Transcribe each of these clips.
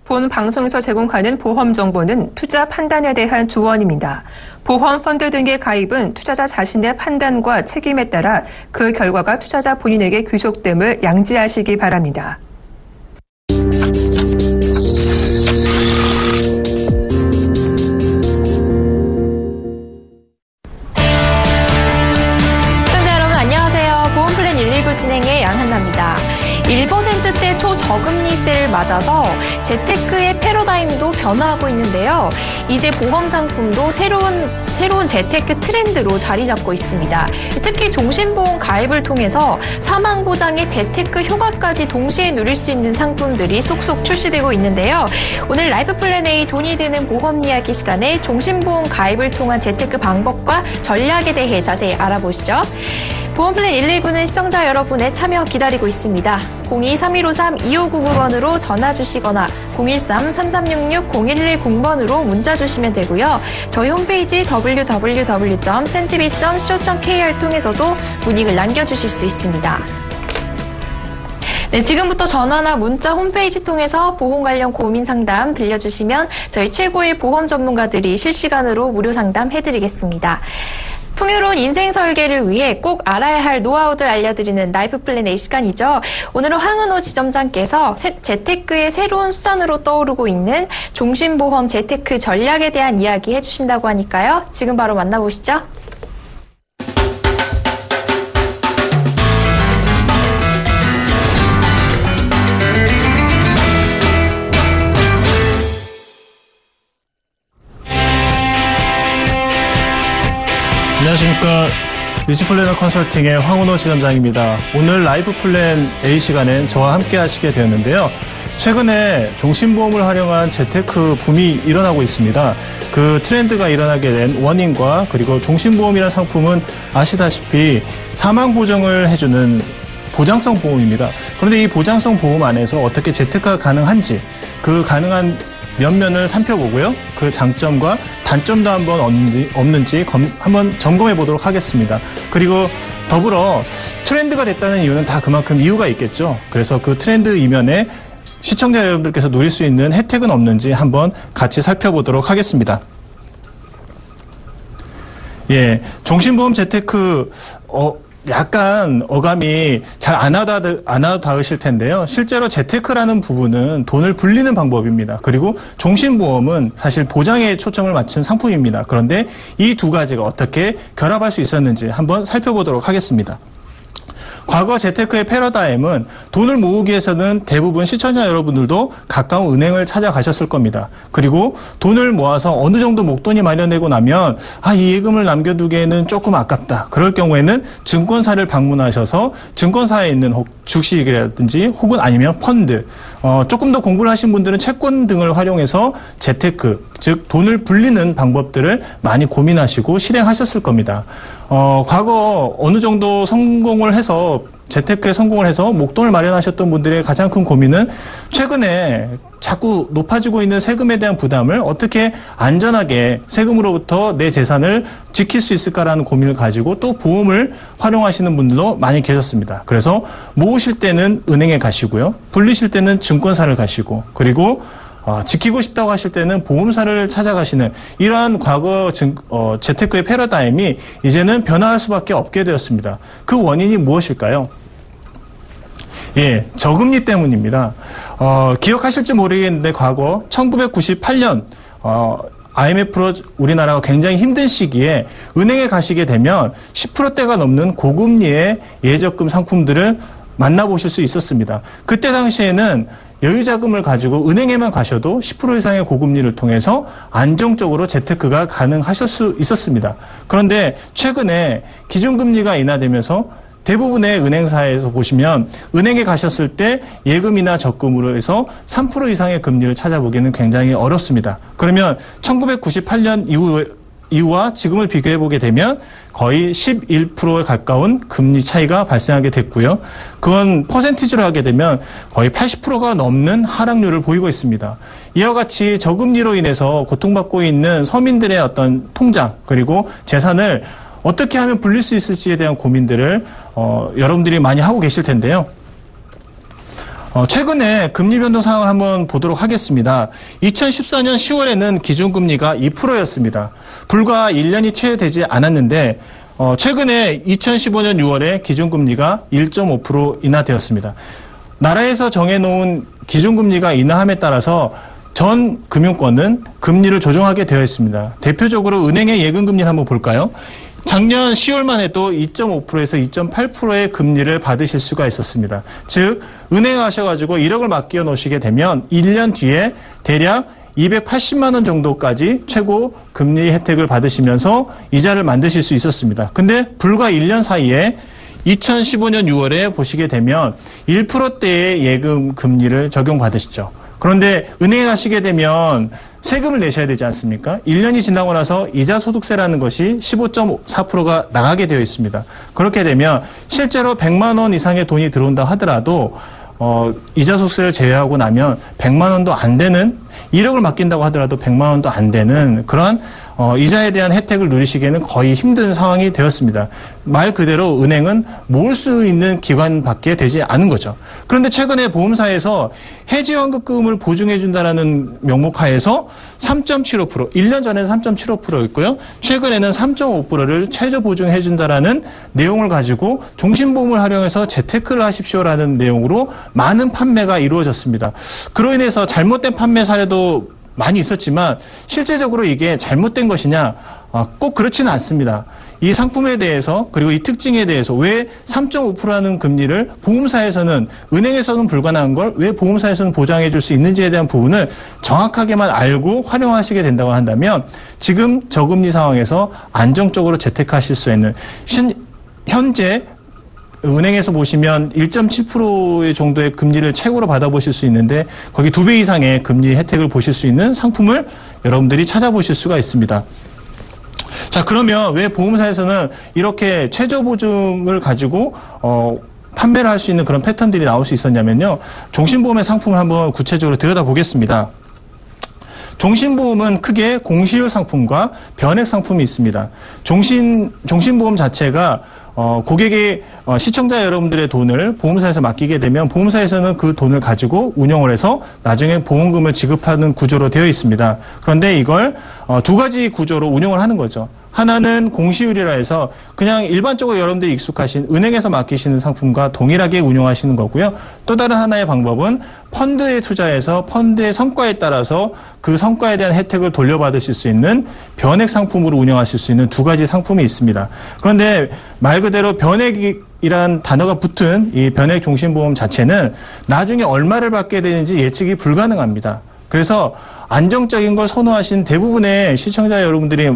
본 방송에서 제공하는 보험 정보는 투자 판단에 대한 조언입니다. 보험 펀드 등의 가입은 투자자 자신의 판단과 책임에 따라 그 결과가 투자자 본인에게 귀속됨을 양지하시기 바랍니다. 시청자 여러분 안녕하세요. 보험플랜 119 진행의 양한나입니다. 1%대 초저금리세를 맞아서 재테크의 패러다임도 변화하고 있는데요. 이제 보험 상품도 새로운 재테크 트렌드로 자리 잡고 있습니다. 특히 종신보험 가입을 통해서 사망보장의 재테크 효과까지 동시에 누릴 수 있는 상품들이 속속 출시되고 있는데요. 오늘 라이프플랜 A 돈이 드는 보험 이야기 시간에 종신보험 가입을 통한 재테크 방법과 전략에 대해 자세히 알아보시죠. 보험플랜 119는 시청자 여러분의 참여 기다리고 있습니다. 02-3153-2599번으로 전화 주시거나 013-3366-0110번으로 문자 주시면 되고요. 저희 홈페이지 www.sentb.co.kr 통해서도 문의글 남겨주실 수 있습니다. 네, 지금부터 전화나 문자 홈페이지 통해서 보험 관련 고민 상담 들려주시면 저희 최고의 보험 전문가들이 실시간으로 무료 상담 해드리겠습니다. 풍요로운 인생 설계를 위해 꼭 알아야 할 노하우들 알려드리는 라이프플랜 A 시간이죠. 오늘은 황은호 지점장께서 재테크의 새로운 수단으로 떠오르고 있는 종신보험 재테크 전략에 대한 이야기 해주신다고 하니까요. 지금 바로 만나보시죠. 안녕하십니까. 리스플래너 컨설팅의 황은호 지점장입니다. 오늘 라이프 플랜 A 시간엔 저와 함께 하시게 되었는데요. 최근에 종신보험을 활용한 재테크 붐이 일어나고 있습니다. 그 트렌드가 일어나게 된 원인과 그리고 종신보험이라는 상품은 아시다시피 사망보정을 해주는 보장성 보험입니다. 그런데 이 보장성 보험 안에서 어떻게 재테크가 가능한지 그 가능한 면면을 살펴보고요. 그 장점과 단점도 한번 없는지 한번 점검해 보도록 하겠습니다. 그리고 더불어 트렌드가 됐다는 이유는 다 그만큼 이유가 있겠죠. 그래서 그 트렌드 이면에 시청자 여러분들께서 누릴 수 있는 혜택은 없는지 한번 같이 살펴보도록 하겠습니다. 예, 종신보험 재테크 약간 어감이 잘 안 와닿으실 텐데요. 실제로 재테크라는 부분은 돈을 불리는 방법입니다. 그리고 종신보험은 사실 보장에 초점을 맞춘 상품입니다. 그런데 이 두 가지가 어떻게 결합할 수 있었는지 한번 살펴보도록 하겠습니다. 과거 재테크의 패러다임은 돈을 모으기 위해서는 대부분 시청자 여러분들도 가까운 은행을 찾아가셨을 겁니다. 그리고 돈을 모아서 어느 정도 목돈이 마련되고 나면 이 예금을 남겨두기에는 조금 아깝다. 그럴 경우에는 증권사를 방문하셔서 증권사에 있는 주식이라든지 혹은 아니면 펀드, 조금 더 공부를 하신 분들은 채권 등을 활용해서 재테크, 즉 돈을 불리는 방법들을 많이 고민하시고 실행하셨을 겁니다. 과거 어느 정도 성공을 해서 재테크에 성공을 해서 목돈을 마련하셨던 분들의 가장 큰 고민은 최근에 자꾸 높아지고 있는 세금에 대한 부담을 어떻게 안전하게 세금으로부터 내 재산을 지킬 수 있을까라는 고민을 가지고 또 보험을 활용하시는 분들도 많이 계셨습니다. 그래서 모으실 때는 은행에 가시고요. 불리실 때는 증권사를 가시고 그리고 지키고 싶다고 하실 때는 보험사를 찾아가시는 이러한 과거 재테크의 패러다임이 이제는 변화할 수밖에 없게 되었습니다. 그 원인이 무엇일까요? 예, 저금리 때문입니다. 기억하실지 모르겠는데 과거 1998년 IMF로 우리나라가 굉장히 힘든 시기에 은행에 가시게 되면 10%대가 넘는 고금리의 예적금 상품들을 만나보실 수 있었습니다. 그때 당시에는 여유자금을 가지고 은행에만 가셔도 10% 이상의 고금리를 통해서 안정적으로 재테크가 가능하실 수 있었습니다. 그런데 최근에 기준금리가 인하되면서 대부분의 은행사에서 보시면 은행에 가셨을 때 예금이나 적금으로 해서 3% 이상의 금리를 찾아보기는 굉장히 어렵습니다. 그러면 1998년 이후와 지금을 비교해보게 되면 거의 11%에 가까운 금리 차이가 발생하게 됐고요. 그건 퍼센티지로 하게 되면 거의 80%가 넘는 하락률을 보이고 있습니다. 이와 같이 저금리로 인해서 고통받고 있는 서민들의 어떤 통장 그리고 재산을 어떻게 하면 불릴 수 있을지에 대한 고민들을 여러분들이 많이 하고 계실 텐데요. 최근에 금리 변동 상황을 한번 보도록 하겠습니다. 2014년 10월에는 기준금리가 2%였습니다. 불과 1년이 채 되지 않았는데 최근에 2015년 6월에 기준금리가 1.5% 인하되었습니다. 나라에서 정해놓은 기준금리가 인하함에 따라서 전 금융권은 금리를 조정하게 되어 있습니다. 대표적으로 은행의 예금금리를 한번 볼까요? 작년 10월만 해도 2.5%에서 2.8%의 금리를 받으실 수가 있었습니다. 즉 은행에 가셔가지고 1억을 맡겨 놓으시게 되면 1년 뒤에 대략 280만 원 정도까지 최고 금리 혜택을 받으시면서 이자를 만드실 수 있었습니다. 근데 불과 1년 사이에 2015년 6월에 보시게 되면 1%대의 예금 금리를 적용받으시죠. 그런데 은행에 가시게 되면 세금을 내셔야 되지 않습니까? 1년이 지나고 나서 이자 소득세라는 것이 15.4%가 나가게 되어 있습니다. 그렇게 되면 실제로 100만 원 이상의 돈이 들어온다 하더라도 이자 소득세를 제외하고 나면 100만 원도 안 되는 1억을 맡긴다고 하더라도 100만 원도 안 되는 그런 이자에 대한 혜택을 누리시기에는 거의 힘든 상황이 되었습니다. 말 그대로 은행은 모을 수 있는 기관밖에 되지 않은 거죠. 그런데 최근에 보험사에서 해지환급금을 보증해준다라는 명목하에서 3.75%, 1년 전에는 3.75%였고요. 최근에는 3.5%를 최저 보증해준다라는 내용을 가지고 종신보험을 활용해서 재테크를 하십시오라는 내용으로 많은 판매가 이루어졌습니다. 그로 인해서 잘못된 판매 사례도 많이 있었지만 실제적으로 이게 잘못된 것이냐? 꼭 그렇지는 않습니다. 이 상품에 대해서 그리고 이 특징에 대해서 왜 3.5%라는 금리를 보험사에서는 은행에서는 불가능한 걸 왜 보험사에서는 보장해 줄 수 있는지에 대한 부분을 정확하게만 알고 활용하시게 된다고 한다면 지금 저금리 상황에서 안정적으로 재테크하실 수 있는 현재 은행에서 보시면 1.7% 정도의 금리를 최고로 받아보실 수 있는데 거기 2배 이상의 금리 혜택을 보실 수 있는 상품을 여러분들이 찾아보실 수가 있습니다. 자, 그러면 왜 보험사에서는 이렇게 최저 보증을 가지고 판매를 할 수 있는 그런 패턴들이 나올 수 있었냐면요. 종신보험의 상품을 한번 구체적으로 들여다보겠습니다. 종신보험은 크게 공시율 상품과 변액 상품이 있습니다. 종신보험 자체가 고객의 시청자 여러분들의 돈을 보험사에서 맡기게 되면 보험사에서는 그 돈을 가지고 운영을 해서 나중에 보험금을 지급하는 구조로 되어 있습니다. 그런데 이걸 두 가지 구조로 운영을 하는 거죠. 하나는 공시율이라 해서 그냥 일반적으로 여러분들이 익숙하신 은행에서 맡기시는 상품과 동일하게 운영하시는 거고요. 또 다른 하나의 방법은 펀드에 투자해서 펀드의 성과에 따라서 그 성과에 대한 혜택을 돌려받으실 수 있는 변액 상품으로 운영하실 수 있는 두 가지 상품이 있습니다. 그런데 말 그대로 변액이란 단어가 붙은 이 변액 종신보험 자체는 나중에 얼마를 받게 되는지 예측이 불가능합니다. 그래서 안정적인 걸 선호하신 대부분의 시청자 여러분들이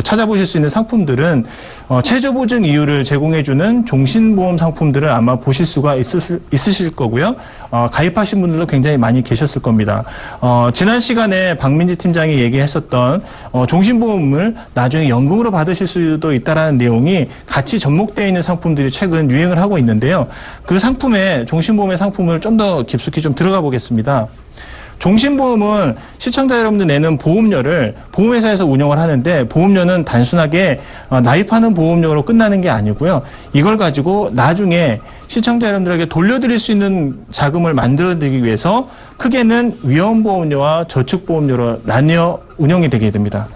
찾아보실 수 있는 상품들은 최저 보증 이율을 제공해주는 종신보험 상품들을 아마 보실 수가 있으실 거고요. 가입하신 분들도 굉장히 많이 계셨을 겁니다. 지난 시간에 박민지 팀장이 얘기했었던 종신보험을 나중에 연금으로 받으실 수도 있다라는 내용이 같이 접목되어 있는 상품들이 최근 유행을 하고 있는데요. 그 상품의 종신보험의 상품을 좀 더 깊숙이 좀 들어가 보겠습니다. 종신보험은 시청자 여러분들 내는 보험료를 보험회사에서 운영을 하는데 보험료는 단순하게 납입하는 보험료로 끝나는 게 아니고요. 이걸 가지고 나중에 시청자 여러분들에게 돌려드릴 수 있는 자금을 만들어드리기 위해서 크게는 위험보험료와 저축보험료로 나뉘어 운영이 되게 됩니다.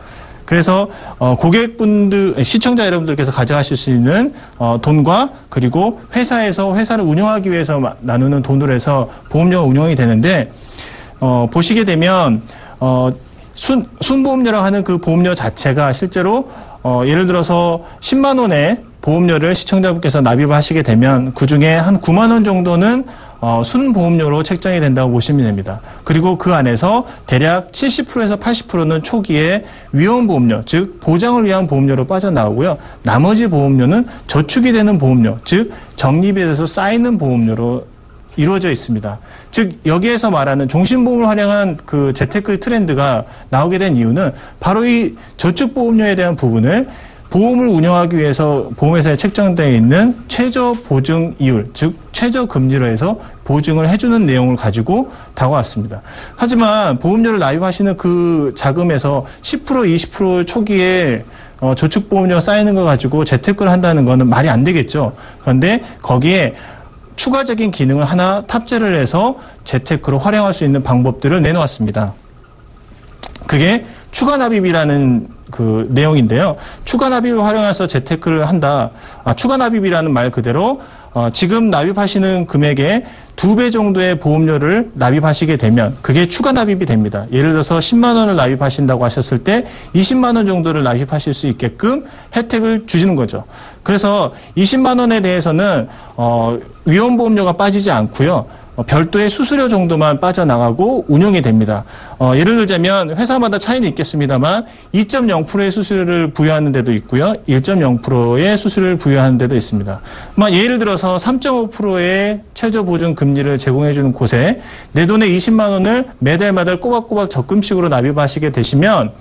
그래서 고객분들, 시청자 여러분들께서 가져가실 수 있는 돈과 그리고 회사에서 회사를 운영하기 위해서 나누는 돈으로 해서 보험료가 운영이 되는데 보시게 되면 순보험료라고 하는 그 보험료 자체가 실제로 예를 들어서 10만 원의 보험료를 시청자분께서 납입을 하시게 되면 그중에 한 9만 원 정도는 순보험료로 책정이 된다고 보시면 됩니다. 그리고 그 안에서 대략 70%에서 80%는 초기에 위험보험료, 즉 보장을 위한 보험료로 빠져나오고요. 나머지 보험료는 저축이 되는 보험료, 즉 적립에 대해서 쌓이는 보험료로 이루어져 있습니다. 즉 여기에서 말하는 종신보험을 활용한 그 재테크 트렌드가 나오게 된 이유는 바로 이 저축보험료에 대한 부분을 보험을 운영하기 위해서 보험회사에 책정되어 있는 최저 보증 이율, 즉 최저 금리로 해서 보증을 해주는 내용을 가지고 다가왔습니다. 하지만 보험료를 납입하시는 그 자금에서 10%, 20% 초기에 저축보험료가 쌓이는 걸 가지고 재테크를 한다는 것은 말이 안 되겠죠. 그런데 거기에 추가적인 기능을 하나 탑재를 해서 재테크로 활용할 수 있는 방법들을 내놓았습니다. 그게 추가 납입이라는 그 내용인데요. 추가 납입을 활용해서 재테크를 한다. 추가 납입이라는 말 그대로 지금 납입하시는 금액의 2배 정도의 보험료를 납입하시게 되면 그게 추가 납입이 됩니다. 예를 들어서 10만 원을 납입하신다고 하셨을 때 20만 원 정도를 납입하실 수 있게끔 혜택을 주시는 거죠. 그래서 20만 원에 대해서는 위험보험료가 빠지지 않고요. 별도의 수수료 정도만 빠져나가고 운용이 됩니다. 예를 들자면 회사마다 차이는 있겠습니다만 2.0%의 수수료를 부여하는 데도 있고요. 1.0%의 수수료를 부여하는 데도 있습니다. 예를 들어서 3.5%의 최저보증 금리를 제공해 주는 곳에 내 돈의 20만 원을 매달 꼬박꼬박 적금식으로 납입하시게 되시면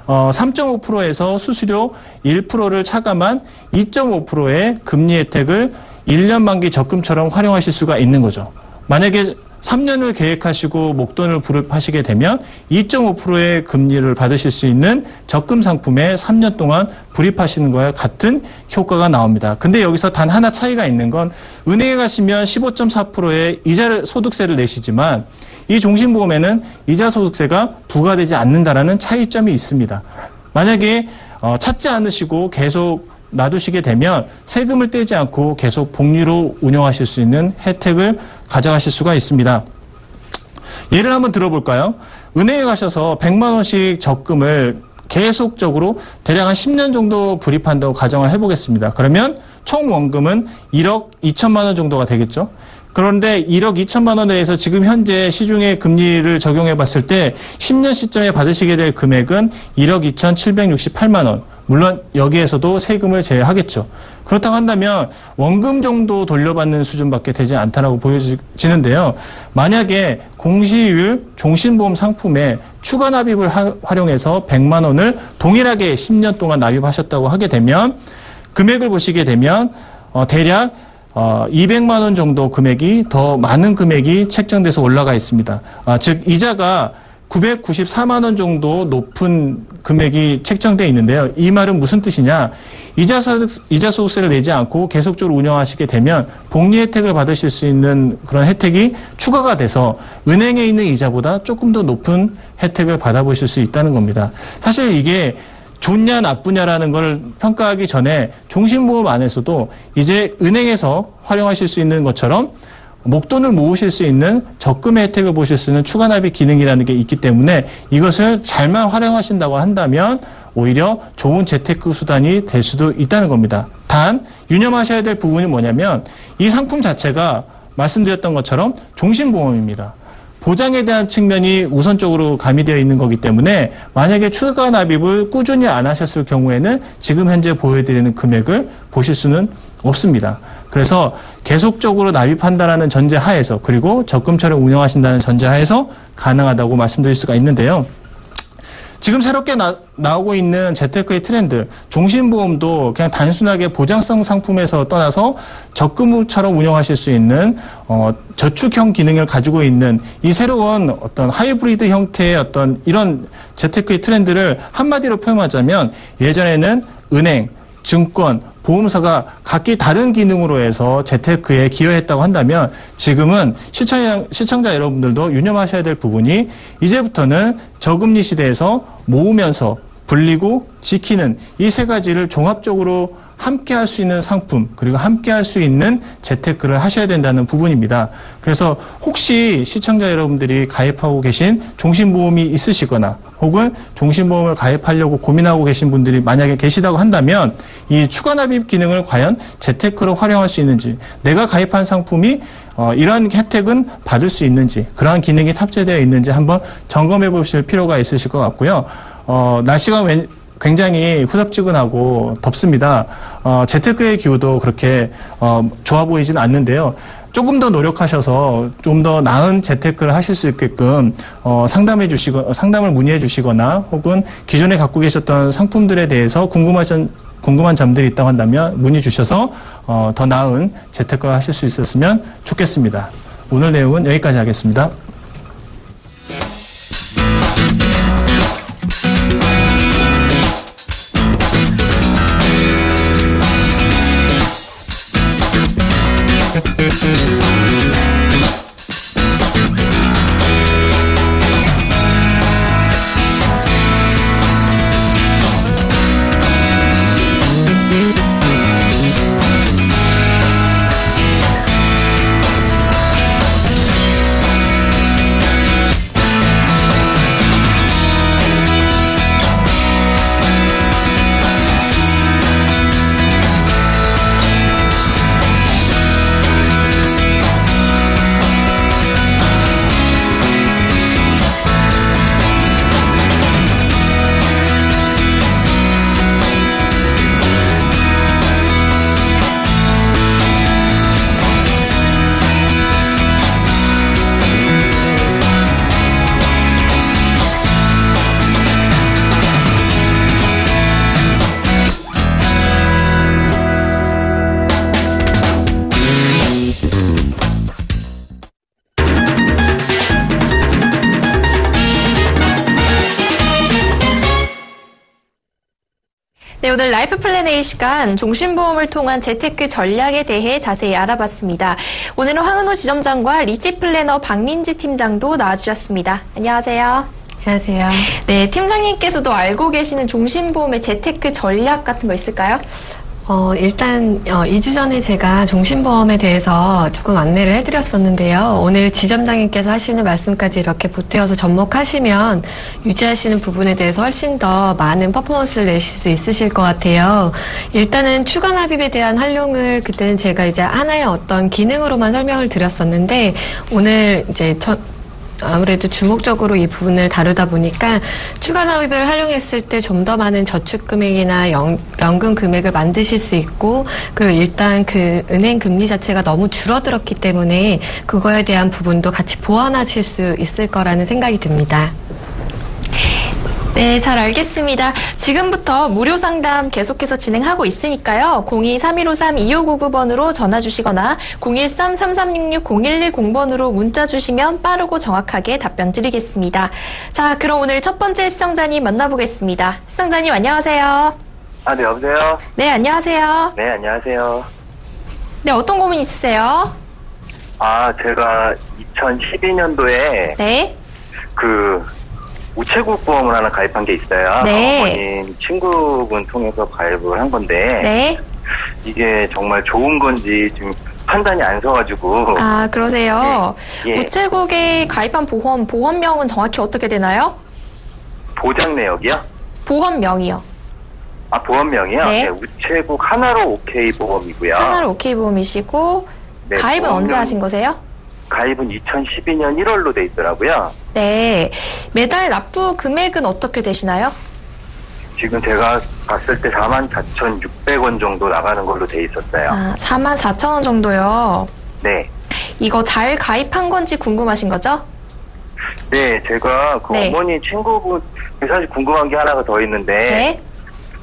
3.5%에서 수수료 1%를 차감한 2.5%의 금리 혜택을 1년 만기 적금처럼 활용하실 수가 있는 거죠. 만약에 3년을 계획하시고 목돈을 불입하시게 되면 2.5%의 금리를 받으실 수 있는 적금 상품에 3년 동안 불입하시는 거와 같은 효과가 나옵니다. 근데 여기서 단 하나 차이가 있는 건 은행에 가시면 15.4%의 이자 소득세를 내시지만 이 종신보험에는 이자 소득세가 부과되지 않는다라는 차이점이 있습니다. 만약에 찾지 않으시고 계속 놔두시게 되면 세금을 떼지 않고 계속 복리로 운영하실 수 있는 혜택을 가져가실 수가 있습니다. 예를 한번 들어볼까요? 은행에 가셔서 100만 원씩 적금을 계속적으로 대략 한 10년 정도 불입한다고 가정을 해보겠습니다. 그러면 총 원금은 1억 2천만 원 정도가 되겠죠. 그런데 1억 2천만 원에 대해서 지금 현재 시중의 금리를 적용해 봤을 때 10년 시점에 받으시게 될 금액은 1억 2,768만 원. 물론 여기에서도 세금을 제외하겠죠. 그렇다고 한다면 원금 정도 돌려받는 수준밖에 되지 않다라고 보여지는데요. 만약에 공시율 종신보험 상품에 추가 납입을 활용해서 100만 원을 동일하게 10년 동안 납입하셨다고 하게 되면 금액을 보시게 되면 대략 200만 원 정도 금액이 더 많은 금액이 책정돼서 올라가 있습니다. 즉 이자가 994만 원 정도 높은 금액이 책정되어 있는데요. 이 말은 무슨 뜻이냐? 이자 소득세를 내지 않고 계속적으로 운영하시게 되면 복리 혜택을 받으실 수 있는 그런 혜택이 추가가 돼서 은행에 있는 이자보다 조금 더 높은 혜택을 받아보실 수 있다는 겁니다. 사실 이게 좋냐 나쁘냐라는 걸 평가하기 전에 종신보험 안에서도 이제 은행에서 활용하실 수 있는 것처럼 목돈을 모으실 수 있는 적금의 혜택을 보실 수 있는 추가 납입 기능이라는 게 있기 때문에 이것을 잘만 활용하신다고 한다면 오히려 좋은 재테크 수단이 될 수도 있다는 겁니다. 단 유념하셔야 될 부분이 뭐냐면 이 상품 자체가 말씀드렸던 것처럼 종신보험입니다. 보장에 대한 측면이 우선적으로 가미되어 있는 거기 때문에 만약에 추가 납입을 꾸준히 안 하셨을 경우에는 지금 현재 보여드리는 금액을 보실 수는 없습니다. 그래서 계속적으로 납입한다라는 전제 하에서 그리고 적금처럼 운영하신다는 전제 하에서 가능하다고 말씀드릴 수가 있는데요. 지금 새롭게 나오고 있는 재테크의 트렌드, 종신보험도 그냥 단순하게 보장성 상품에서 떠나서 적금처럼 운영하실 수 있는 저축형 기능을 가지고 있는 이 새로운 어떤 하이브리드 형태의 어떤 이런 재테크의 트렌드를 한마디로 표현하자면 예전에는 은행, 증권, 보험사가 각기 다른 기능으로 해서 재테크에 기여했다고 한다면 지금은 시청자 여러분들도 유념하셔야 될 부분이 이제부터는 저금리 시대에서 모으면서 불리고 지키는 이 세 가지를 종합적으로 함께 할 수 있는 상품 그리고 함께 할 수 있는 재테크를 하셔야 된다는 부분입니다. 그래서 혹시 시청자 여러분들이 가입하고 계신 종신보험이 있으시거나 혹은 종신보험을 가입하려고 고민하고 계신 분들이 만약에 계시다고 한다면 이 추가 납입 기능을 과연 재테크로 활용할 수 있는지 내가 가입한 상품이 이러한 혜택은 받을 수 있는지 그러한 기능이 탑재되어 있는지 한번 점검해 보실 필요가 있으실 것 같고요. 날씨가 굉장히 후덥지근하고 덥습니다. 재테크의 기후도 그렇게 좋아 보이지는 않는데요. 조금 더 노력하셔서 좀 더 나은 재테크를 하실 수 있게끔 상담을 문의해 주시거나 혹은 기존에 갖고 계셨던 상품들에 대해서 궁금한 점들이 있다고 한다면 문의 주셔서 더 나은 재테크를 하실 수 있었으면 좋겠습니다. 오늘 내용은 여기까지 하겠습니다. Thank you. 네, 오늘 라이프 플랜 A 시간 종신보험을 통한 재테크 전략에 대해 자세히 알아봤습니다. 오늘은 황은호 지점장과 리치 플래너 박민지 팀장도 나와주셨습니다. 안녕하세요. 안녕하세요. 네, 팀장님께서도 알고 계시는 종신보험의 재테크 전략 같은 거 있을까요? 일단 2주 전에 제가 종신보험에 대해서 조금 안내를 해드렸었는데요. 오늘 지점장님께서 하시는 말씀까지 이렇게 보태어서 접목하시면 유지하시는 부분에 대해서 훨씬 더 많은 퍼포먼스를 내실 수 있으실 것 같아요. 일단은 추가 납입에 대한 활용을 그때는 제가 이제 하나의 어떤 기능으로만 설명을 드렸었는데 오늘 이제 아무래도 주목적으로 이 부분을 다루다 보니까 추가 납입을 활용했을 때 좀 더 많은 저축 금액이나 연금 금액을 만드실 수 있고, 그리고 일단 그 은행 금리 자체가 너무 줄어들었기 때문에 그거에 대한 부분도 같이 보완하실 수 있을 거라는 생각이 듭니다. 네, 잘 알겠습니다. 지금부터 무료 상담 계속해서 진행하고 있으니까요. 02-3153-2599번으로 전화 주시거나 013-3366-0110번으로 문자 주시면 빠르고 정확하게 답변 드리겠습니다. 자, 그럼 오늘 첫 번째 시청자님 만나보겠습니다. 시청자님 안녕하세요. 네, 여보세요? 네, 안녕하세요. 네, 안녕하세요. 네, 어떤 고민 있으세요? 제가 2012년도에 네. 우체국 보험을 하나 가입한 게 있어요. 네. 어머님 친구분 통해서 가입을 한 건데 네. 이게 정말 좋은 건지 지금 판단이 안 서가지고. 그러세요. 예. 우체국에 가입한 보험명은 정확히 어떻게 되나요? 보장 내역이요? 보험명이요. 보험명이요? 네. 네, 우체국 하나로 오케이 보험이고요. 하나로 오케이 보험이시고 네, 가입은 언제 하신 거세요? 가입은 2012년 1월로 돼 있더라고요. 네. 매달 납부 금액은 어떻게 되시나요? 지금 제가 봤을 때 44,600원 정도 나가는 걸로 돼 있었어요. 44,000원 정도요? 네. 이거 잘 가입한 건지 궁금하신 거죠? 네, 제가 네. 어머니 친구분, 사실 궁금한 게 하나가 더 있는데, 네.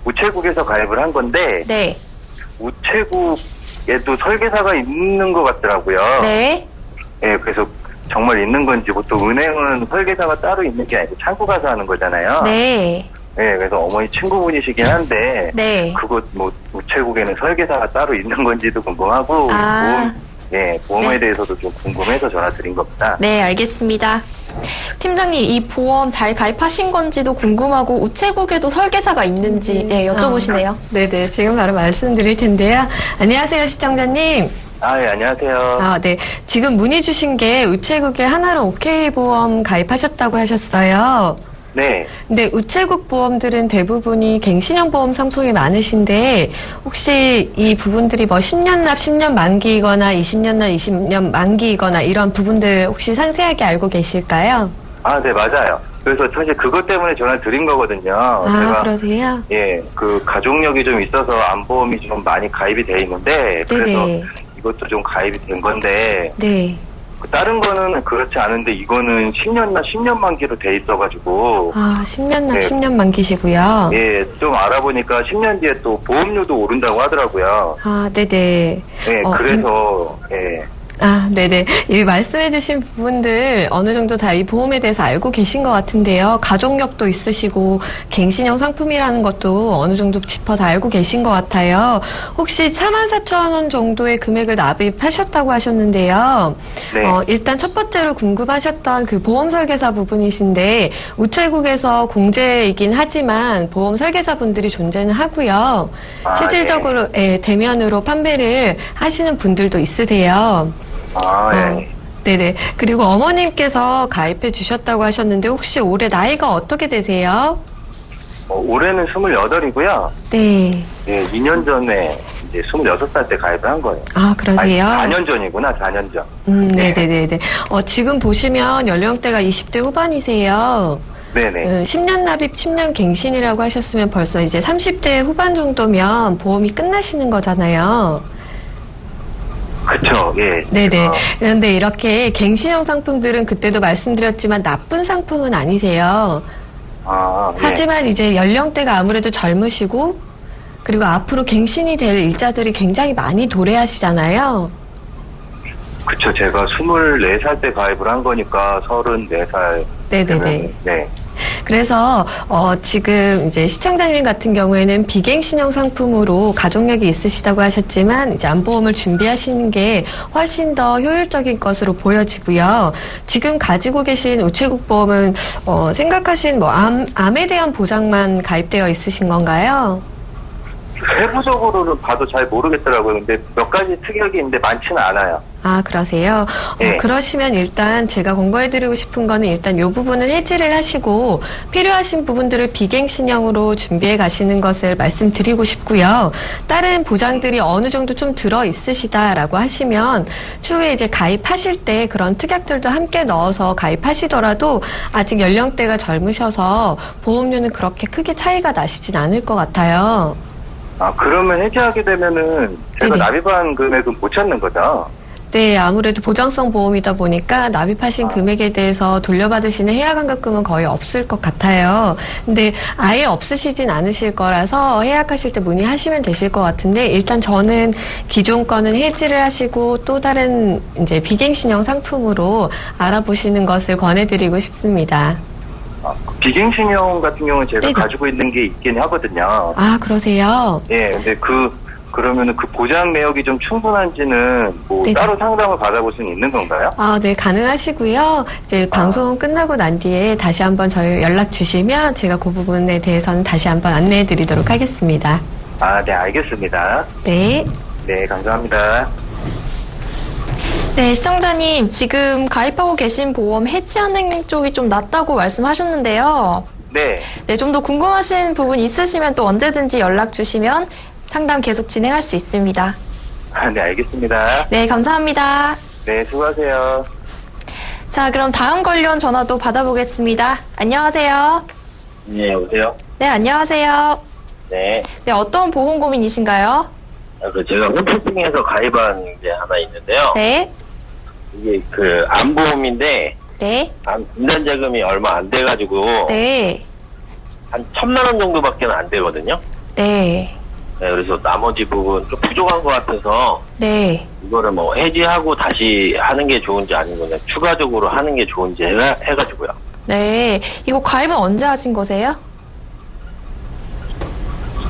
우체국에서 가입을 한 건데, 네. 우체국에도 설계사가 있는 것 같더라고요. 네. 네, 그래서 정말 있는 건지, 보통 은행은 설계사가 따로 있는 게 아니고 창구 가서 하는 거잖아요. 네. 네, 그래서 어머니 친구분이시긴 한데, 네. 그거 우체국에는 설계사가 따로 있는 건지도 궁금하고, 보험에 네. 대해서도 좀 궁금해서 전화 드린 겁니다. 네, 알겠습니다. 팀장님, 이 보험 잘 가입하신 건지도 궁금하고 우체국에도 설계사가 있는지 여쭤보시네요. 네네, 지금 바로 말씀드릴 텐데요. 안녕하세요, 시청자님. 예, 안녕하세요. 네. 지금 문의 주신 게 우체국에 하나로 오케이 보험 가입하셨다고 하셨어요. 네. 근데 우체국 보험들은 대부분이 갱신형 보험 상품이 많으신데 혹시 이 부분들이 10년 납 10년 만기이거나 20년 납 20년 만기이거나 이런 부분들 혹시 상세하게 알고 계실까요? 네, 맞아요. 그래서 사실 그것 때문에 전화를 드린 거거든요. 제가 그러세요? 예, 가족력이 좀 있어서 안보험이 좀 많이 가입이 돼 있는데, 그래서 네네. 이것도 좀 가입이 된 건데, 네. 다른 거는 그렇지 않은데 이거는 10년 납 10년 만기로 돼 있어가지고. 10년 납 네. 10년 만기시고요. 예, 좀 알아보니까 10년 뒤에 또 보험료도 오른다고 하더라고요. 네네. 예, 그래서, 예. 네네. 이 말씀해주신 부분들 어느 정도 다 이 보험에 대해서 알고 계신 것 같은데요. 가족력도 있으시고 갱신형 상품이라는 것도 어느 정도 짚어 다 알고 계신 것 같아요. 혹시 44,000원 정도의 금액을 납입하셨다고 하셨는데요. 네. 일단 첫 번째로 궁금하셨던 그 보험 설계사 부분이신데 우체국에서 공제이긴 하지만 보험 설계사 분들이 존재는 하고요. 실질적으로 대면으로 판매를 하시는 분들도 있으세요. 예. 네네. 그리고 어머님께서 가입해 주셨다고 하셨는데 혹시 올해 나이가 어떻게 되세요? 올해는 28이고요. 네. 예, 2년 전에 이제 26살 때 가입을 한 거예요. 그러세요? 4년 전이구나, 4년 전. 네네네네. 지금 보시면 연령대가 20대 후반이세요. 네네. 10년 납입, 10년 갱신이라고 하셨으면 벌써 이제 30대 후반 정도면 보험이 끝나시는 거잖아요. 그쵸, 예. 네네. 그런데 이렇게 갱신형 상품들은 그때도 말씀드렸지만 나쁜 상품은 아니세요. 예. 하지만 이제 연령대가 아무래도 젊으시고 그리고 앞으로 갱신이 될 일자들이 굉장히 많이 도래하시잖아요. 그쵸, 제가 24살 때 가입을 한 거니까 34살. 네네네. 네. 그래서 지금 이제 시청자님 같은 경우에는 비갱신형 상품으로 가족력이 있으시다고 하셨지만 이제 암보험을 준비하시는 게 훨씬 더 효율적인 것으로 보여지고요. 지금 가지고 계신 우체국 보험은 생각하신 뭐 암에 대한 보장만 가입되어 있으신 건가요? 세부적으로는 봐도 잘 모르겠더라고요. 근데 몇 가지 특약이 있는데 많지는 않아요. 아, 그러세요? 네. 그러시면 일단 제가 권고해드리고 싶은 거는 일단 이 부분은 해지를 하시고 필요하신 부분들을 비갱신형으로 준비해 가시는 것을 말씀드리고 싶고요. 다른 보장들이 어느 정도 좀 들어 있으시다라고 하시면 추후에 이제 가입하실 때 그런 특약들도 함께 넣어서 가입하시더라도 아직 연령대가 젊으셔서 보험료는 그렇게 크게 차이가 나시진 않을 것 같아요. 아, 그러면 해지하게 되면은 제가 네네. 납입한 금액은 못 찾는 거죠? 네, 아무래도 보장성 보험이다 보니까 납입하신 금액에 대해서 돌려받으시는 해약환급금은 거의 없을 것 같아요. 근데 아예 없으시진 않으실 거라서 해약하실 때 문의하시면 되실 것 같은데 일단 저는 기존 거는 해지를 하시고 또 다른 이제 비갱신형 상품으로 알아보시는 것을 권해드리고 싶습니다. 비갱신형 같은 경우는 제가 네네. 가지고 있는 게 있긴 하거든요. 아, 그러세요? 예, 근데 그러면은 그 보장 내역이 좀 충분한지는 뭐 네네. 따로 상담을 받아볼 수는 있는 건가요? 아, 네, 가능하시고요. 이제 방송 끝나고 난 뒤에 다시 한번 저희 연락 주시면 제가 그 부분에 대해서는 다시 한번 안내해 드리도록 하겠습니다. 아, 네, 알겠습니다. 네. 네, 감사합니다. 네, 시청자님, 지금 가입하고 계신 보험 해지하는 쪽이 좀 낫다고 말씀하셨는데요. 네. 네, 좀 더 궁금하신 부분 있으시면 또 언제든지 연락 주시면 상담 계속 진행할 수 있습니다. 아, 네, 알겠습니다. 네, 감사합니다. 네, 수고하세요. 자, 그럼 다음 관련 전화도 받아보겠습니다. 안녕하세요. 네, 여보세요? 네, 안녕하세요. 네. 네, 어떤 보험 고민이신가요? 제가 홈쇼핑에서 가입한 게 하나 있는데요. 네, 이게 암보험인데, 네, 암 진단 자금이 얼마 안 돼가지고, 네, 한 1,000만 원 정도밖에 안 되거든요. 네, 네, 그래서 나머지 부분 좀 부족한 것 같아서, 네. 이거를 뭐 해지하고 다시 하는 게 좋은지 아니면 그냥 추가적으로 하는 게 좋은지 해가지고요. 네, 이거 가입은 언제 하신 거세요?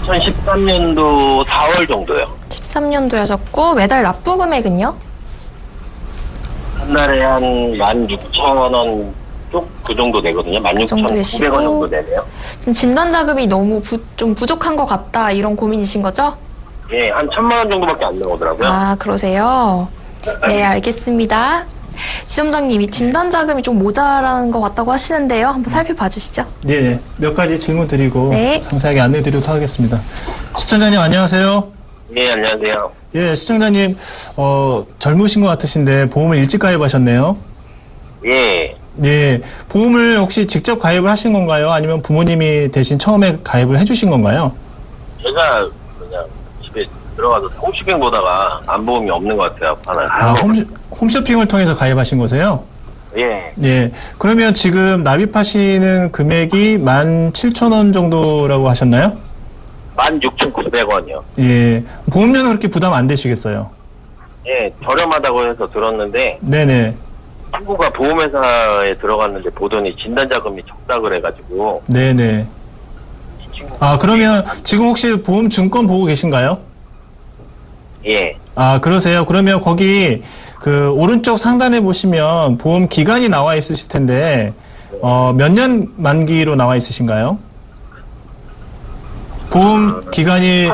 2013년도 4월 정도요. 13년도에 하셨고, 매달 납부 금액은요? 한 달에 한 16,000원 쪽 그 정도 되거든요. 정도 16,900원 되시고. 정도 되네요. 지금 진단 자금이 너무 좀 부족한 것 같다, 이런 고민이신 거죠? 예, 한 1,000만 원 정도밖에 안 나오더라고요. 아, 그러세요? 네, 알겠습니다. 지점장님이 진단 자금이 좀 모자란 것 같다고 하시는데요. 한번 살펴봐 주시죠. 네, 몇 가지 질문 드리고 네. 상세하게 안내 드리도록 하겠습니다. 시청자님 안녕하세요. 예, 안녕하세요. 예, 시청자님 젊으신 것 같으신데 보험을 일찍 가입하셨네요. 예, 네, 보험을 혹시 직접 가입을 하신 건가요? 아니면 부모님이 대신 처음에 가입을 해주신 건가요? 제가 그냥 집에 들어가서 홈쇼핑 보다가 암보험이 없는 것 같아요. 하나. 홈쇼핑을 통해서 가입하신 거세요? 예, 예. 그러면 지금 납입하시는 금액이 17,000원 정도라고 하셨나요? 16,900원이요. 예. 보험료는 그렇게 부담 안 되시겠어요? 예, 저렴하다고 해서 들었는데 네네. 친구가 보험회사에 들어갔는데 보더니 진단자금이 적다 그래가지고 네네. 이 친구. 아, 그러면 지금 혹시 보험 증권 보고 계신가요? 예, 아, 그러세요? 그러면 거기 그 오른쪽 상단에 보시면 보험 기간이 나와 있으실 텐데, 몇 년 만기로 나와 있으신가요? 보험 기간이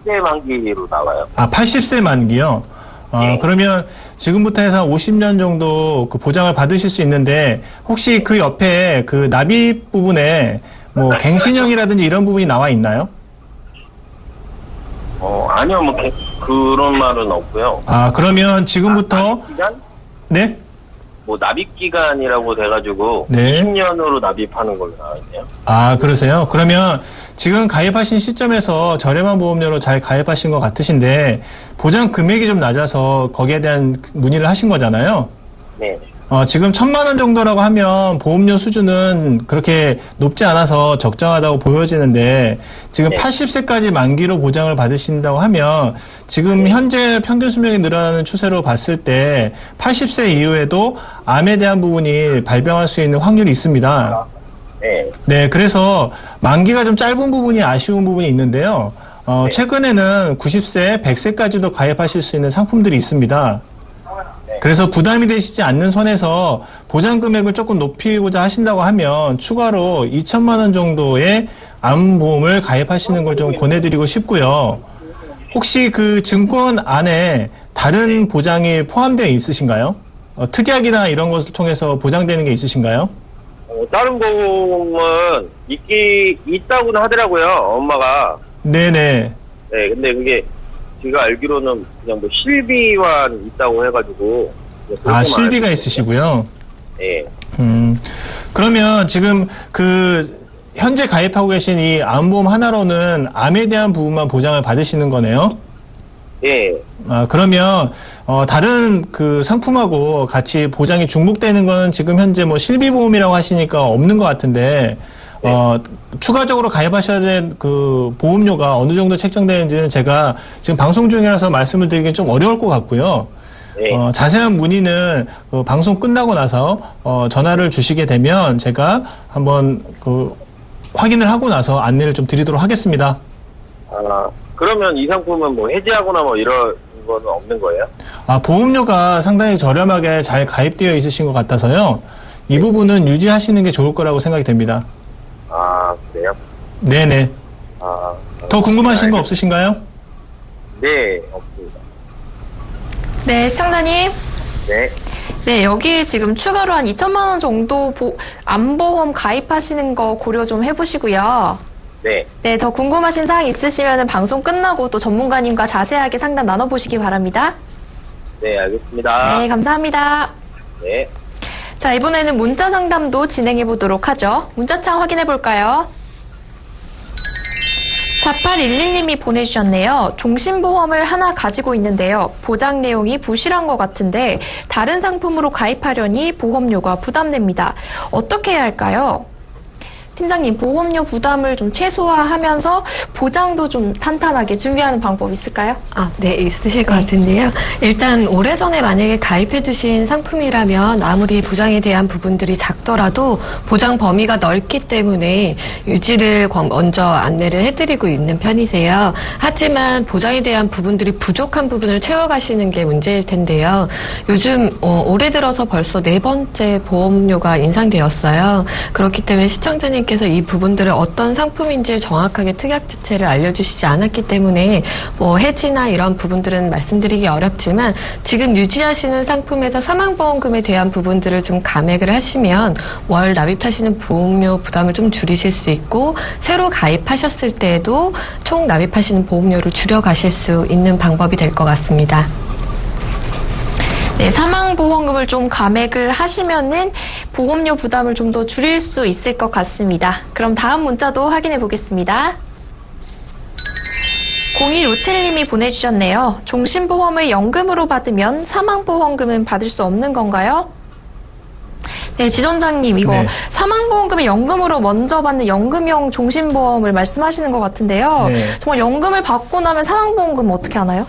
80세 만기로 나와요. 80세 만기요? 네. 그러면 지금부터 해서 50년 정도 그 보장을 받으실 수 있는데, 혹시 그 옆에 그 납입 부분에 뭐 갱신형이라든지 이런 부분이 나와 있나요? 아니요, 뭐 그런 말은 없고요. 아, 그러면 지금부터, 기간? 네? 뭐 납입 기간이라고 돼가지고 네. 20년으로 납입하는 걸로 나와있네요. 아, 그러세요? 그러면 지금 가입하신 시점에서 저렴한 보험료로 잘 가입하신 것 같으신데, 보장 금액이 좀 낮아서 거기에 대한 문의를 하신 거잖아요? 네. 지금 1,000만 원 정도라고 하면 보험료 수준은 그렇게 높지 않아서 적정하다고 보여지는데, 지금 네. 80세까지 만기로 보장을 받으신다고 하면 지금 현재 평균 수명이 늘어나는 추세로 봤을 때 80세 이후에도 암에 대한 부분이 발병할 수 있는 확률이 있습니다. 네. 네, 그래서 만기가 좀 짧은 부분이 아쉬운 부분이 있는데요. 네. 최근에는 90세, 100세까지도 가입하실 수 있는 상품들이 있습니다. 네. 그래서 부담이 되시지 않는 선에서 보장 금액을 조금 높이고자 하신다고 하면 추가로 2천만 원 정도의 암보험을 가입하시는 걸 좀 권해드리고 싶고요. 혹시 그 증권 안에 다른 보장이 포함되어 있으신가요? 특약이나 이런 것을 통해서 보장되는 게 있으신가요? 다른 보험은 있다고는 하더라고요, 엄마가. 네네. 네, 근데 그게 제가 알기로는 그냥 뭐 실비만 있다고 해가지고. 실비가 있으시고요. 네. 그러면 지금 현재 가입하고 계신 이 암보험 하나로는 암에 대한 부분만 보장을 받으시는 거네요? 예. 그러면, 다른 그 상품하고 같이 보장이 중복되는 거는 지금 현재 뭐 실비보험이라고 하시니까 없는 것 같은데, 추가적으로 가입하셔야 될 그 보험료가 어느 정도 책정되는지는 제가 지금 방송 중이라서 말씀을 드리긴 좀 어려울 것 같고요. 네. 자세한 문의는 방송 끝나고 나서 전화를 주시게 되면 제가 한번 확인을 하고 나서 안내를 좀 드리도록 하겠습니다. 그러면 이 상품은 뭐 해지하거나 뭐 이런 거는 없는 거예요? 보험료가 상당히 저렴하게 잘 가입되어 있으신 것 같아서요. 이 부분은 유지하시는 게 좋을 거라고 생각이 됩니다. 그래요? 네네. 더 궁금하신 거 없으신가요? 네, 없습니다. 네, 시청자님. 네. 네, 여기에 지금 추가로 한 2천만 원 정도 암보험 가입하시는 거 고려 좀 해보시고요. 네. 네, 더 궁금하신 사항 있으시면 방송 끝나고 또 전문가님과 자세하게 상담 나눠보시기 바랍니다. 네, 알겠습니다. 네, 감사합니다. 네. 자, 이번에는 문자 상담도 진행해 보도록 하죠. 문자창 확인해 볼까요? 4811님이 보내주셨네요. 종신보험을 하나 가지고 있는데요. 보장 내용이 부실한 것 같은데 다른 상품으로 가입하려니 보험료가 부담됩니다. 어떻게 해야 할까요? 팀장님, 보험료 부담을 좀 최소화하면서 보장도 좀 탄탄하게 준비하는 방법 있을까요? 네, 있으실 것 같은데요. 일단 오래전에 만약에 가입해 두신 상품이라면 아무리 보장에 대한 부분들이 작더라도 보장 범위가 넓기 때문에 유지를 먼저 안내를 해드리고 있는 편이세요. 하지만 보장에 대한 부분들이 부족한 부분을 채워가시는 게 문제일 텐데요. 요즘 올해 들어서 벌써 4번째 보험료가 인상되었어요. 그렇기 때문에 시청자님 께서 이 부분들을 어떤 상품인지 정확하게 특약 지체를 알려주시지 않았기 때문에 뭐 해지나 이런 부분들은 말씀드리기 어렵지만 지금 유지하시는 상품에서 사망보험금에 대한 부분들을 좀 감액을 하시면 월 납입하시는 보험료 부담을 좀 줄이실 수 있고 새로 가입하셨을 때에도 총 납입하시는 보험료를 줄여가실 수 있는 방법이 될 것 같습니다. 네, 사망보험금을 좀 감액을 하시면은 보험료 부담을 좀 더 줄일 수 있을 것 같습니다. 그럼 다음 문자도 확인해 보겠습니다. 0157님이 보내주셨네요. 종신보험을 연금으로 받으면 사망보험금은 받을 수 없는 건가요? 네, 지점장님, 이거 네. 사망보험금을 연금으로 먼저 받는 연금형 종신보험을 말씀하시는 것 같은데요. 네. 정말 연금을 받고 나면 사망보험금은 어떻게 하나요?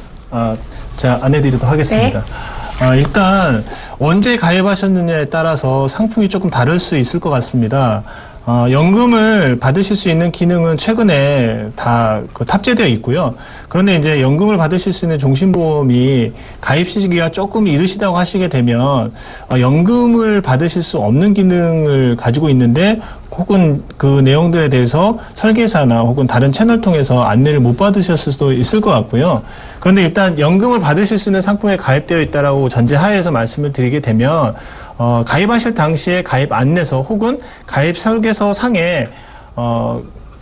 자, 안내드리도록 하겠습니다. 네. 일단 언제 가입하셨느냐에 따라서 상품이 조금 다를 수 있을 것 같습니다. 연금을 받으실 수 있는 기능은 최근에 다 탑재되어 있고요. 그런데 이제 연금을 받으실 수 있는 종신보험이 가입 시기가 조금 이르시다고 하시게 되면 연금을 받으실 수 없는 기능을 가지고 있는데 혹은 그 내용들에 대해서 설계사나 혹은 다른 채널 통해서 안내를 못 받으셨을 수도 있을 것 같고요. 그런데 일단 연금을 받으실 수 있는 상품에 가입되어 있다라고 전제하에서 말씀을 드리게 되면 가입하실 당시에 가입 안내서 혹은 가입 설계서 상에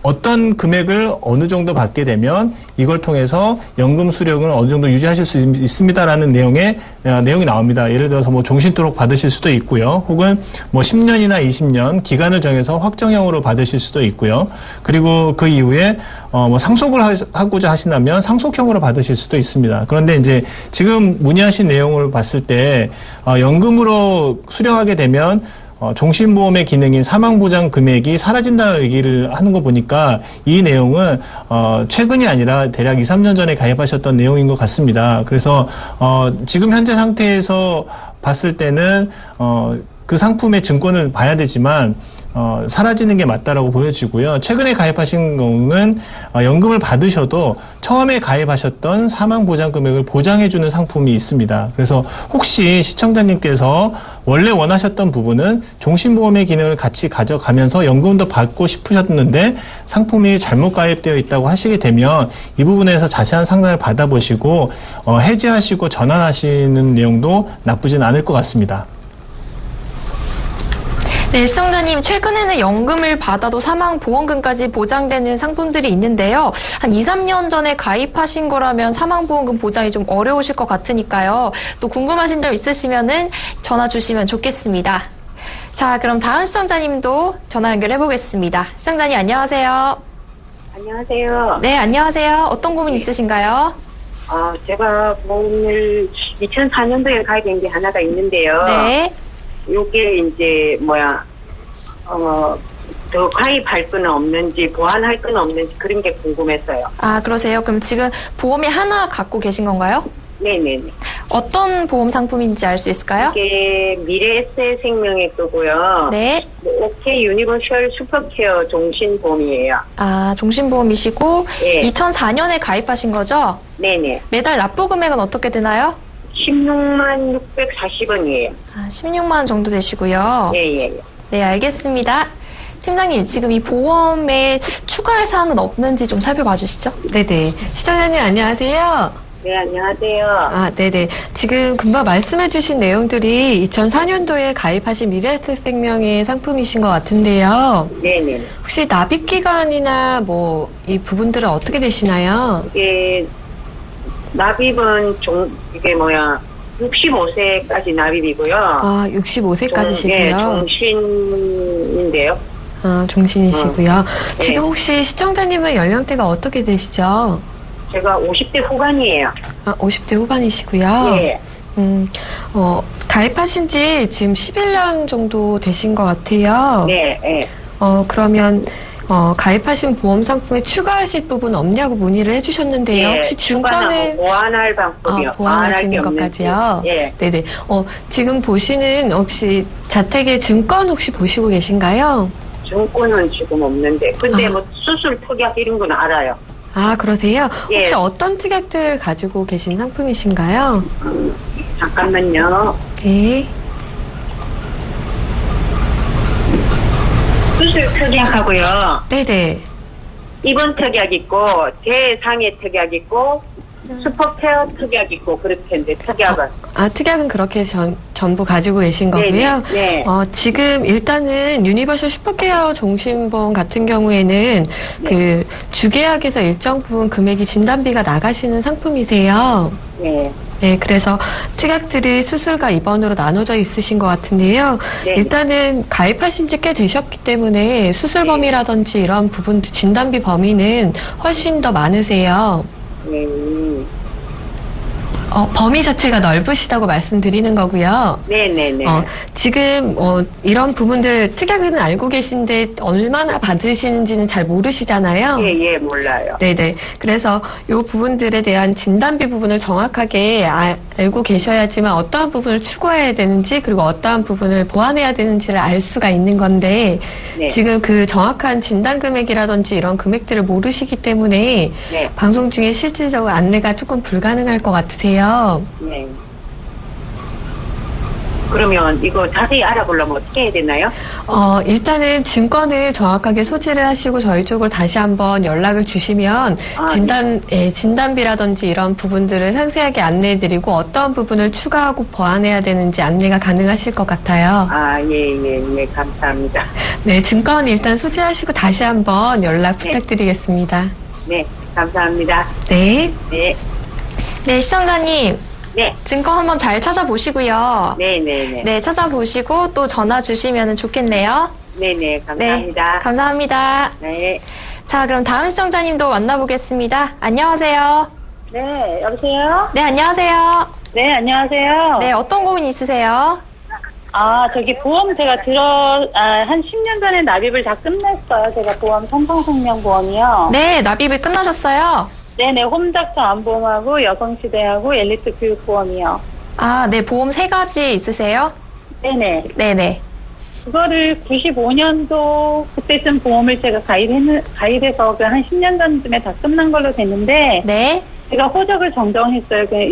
어떤 금액을 어느 정도 받게 되면 이걸 통해서 연금 수령을 어느 정도 유지하실 수 있습니다라는 내용이 나옵니다. 예를 들어서 뭐 종신토록 받으실 수도 있고요. 혹은 뭐 10년이나 20년 기간을 정해서 확정형으로 받으실 수도 있고요. 그리고 그 이후에 뭐 상속을 하고자 하신다면 상속형으로 받으실 수도 있습니다. 그런데 이제 지금 문의하신 내용을 봤을 때 연금으로 수령하게 되면 종신보험의 기능인 사망보장 금액이 사라진다는 얘기를 하는 거 보니까 이 내용은 최근이 아니라 대략 2, 3년 전에 가입하셨던 내용인 것 같습니다. 그래서 지금 현재 상태에서 봤을 때는 그 상품의 증권을 봐야 되지만 사라지는 게 맞다라고 보여지고요. 최근에 가입하신 경우는 연금을 받으셔도 처음에 가입하셨던 사망보장 금액을 보장해주는 상품이 있습니다. 그래서 혹시 시청자님께서 원래 원하셨던 부분은 종신보험의 기능을 같이 가져가면서 연금도 받고 싶으셨는데 상품이 잘못 가입되어 있다고 하시게 되면 이 부분에서 자세한 상담을 받아보시고 해지하시고 전환하시는 내용도 나쁘진 않을 것 같습니다. 네, 시청자님, 최근에는 연금을 받아도 사망보험금까지 보장되는 상품들이 있는데요. 한 2, 3년 전에 가입하신 거라면 사망보험금 보장이 좀 어려우실 것 같으니까요. 또 궁금하신 점 있으시면은 전화 주시면 좋겠습니다. 자, 그럼 다음 시청자님도 전화 연결해 보겠습니다. 시청자님, 안녕하세요. 안녕하세요. 네, 안녕하세요. 어떤 고민 있으신가요? 제가 보험을 2004년도에 가입한 게 하나가 있는데요. 네. 요게 이제 더 가입할 건 없는지 보완할 건 없는지 그런 게 궁금했어요. 아, 그러세요? 그럼 지금 보험이 하나 갖고 계신 건가요? 네네네. 어떤 보험 상품인지 알 수 있을까요? 이게 미래에셋 생명의 거고요. 네. OK 유니버셜 슈퍼케어 종신보험이에요. 아, 종신보험이시고 네. 2004년에 가입하신 거죠? 네네. 매달 납부 금액은 어떻게 되나요? 16만 640원이에요. 아, 16만 원 정도 되시고요. 예. 네, 알겠습니다. 팀장님, 지금 이 보험에 추가할 사항은 없는지 좀 살펴봐 주시죠. 네네. 시청자님 안녕하세요. 네, 안녕하세요. 네네. 지금 금방 말씀해주신 내용들이 2004년도에 가입하신 미래에셋생명의 상품이신 것 같은데요. 네네. 혹시 납입 기간이나 이 부분들은 어떻게 되시나요? 이게 납입은 65세까지 납입이고요. 65세까지시고요. 종신인데요. 종신이시고요. 네. 지금 혹시 시청자님은 연령대가 어떻게 되시죠? 제가 50대 후반이에요. 50대 후반이시고요. 예. 가입하신 지 지금 11년 정도 되신 것 같아요. 네, 예. 그러면 가입하신 보험 상품에 추가하실 부분 없냐고 문의를 해주셨는데요. 예, 혹시 증권을 보완할 방법이요. 보완하시는 것까지요. 예. 네네. 지금 보시는 혹시 자택에 증권 혹시 보시고 계신가요? 증권은 지금 없는데, 근데 수술 특약 이런 건 알아요. 그러세요? 예. 혹시 어떤 특약들 가지고 계신 상품이신가요? 잠깐만요. 네. 수술 특약하고요. 네네. 입원 특약 있고, 대상해 특약 있고, 슈퍼케어 특약 있고, 그렇게 특약은. 특약은 그렇게 전부 가지고 계신 거고요. 네. 지금 일단은 유니버셜 슈퍼케어 종신보험 같은 경우에는 그 주계약에서 일정 부분 금액이 진단비가 나가시는 상품이세요. 네. 네, 그래서 특약들이 수술과 입원으로 나눠져 있으신 것 같은데요. 네. 일단은 가입하신 지 꽤 되셨기 때문에 수술 범위라든지 이런 부분, 진단비 범위는 훨씬 더 많으세요. 범위 자체가 넓으시다고 말씀드리는 거고요. 네네네. 지금 이런 부분들 특약은 알고 계신데 얼마나 받으시는지는 잘 모르시잖아요. 예, 몰라요. 네네. 그래서 이 부분들에 대한 진단비 부분을 정확하게 알고 계셔야지만 어떠한 부분을 추가해야 되는지 그리고 어떠한 부분을 보완해야 되는지를 알 수가 있는 건데 네. 지금 그 정확한 진단 금액이라든지 이런 금액들을 모르시기 때문에 네. 방송 중에 실질적으로 안내가 조금 불가능할 것 같으세요. 네. 그러면 이거 자세히 알아보려면 어떻게 해야 되나요? 일단은 증권을 정확하게 소지를 하시고 저희 쪽으로 다시 한번 연락을 주시면 진단비라든지 이런 부분들을 상세하게 안내해드리고 어떤 부분을 추가하고 보완해야 되는지 안내가 가능하실 것 같아요. 예, 감사합니다. 네, 증권 일단 소지하시고 다시 한번 연락 부탁드리겠습니다. 네, 감사합니다. 네. 네. 네, 시청자님. 네. 증권 한번 잘 찾아보시고요. 네네네. 네, 찾아보시고 또 전화 주시면 좋겠네요. 네네, 감사합니다. 네, 감사합니다. 네. 자, 그럼 다음 시청자님도 만나보겠습니다. 안녕하세요. 네, 여보세요? 네, 안녕하세요. 네, 안녕하세요. 네, 어떤 고민 있으세요? 저기 보험 제가 한 10년 전에 납입을 다 끝냈어요. 제가 보험 삼성생명보험이요. 네, 납입을 끝나셨어요? 네네, 홈닥터 안보험하고 여성시대하고 엘리트 교육보험이요. 네, 보험 3가지 있으세요? 네네. 네네. 그거를 95년도 그때쯤 보험을 제가 가입해서 그 한 10년 전쯤에 다 끝난 걸로 됐는데 네. 제가 호적을 정정했어요. 그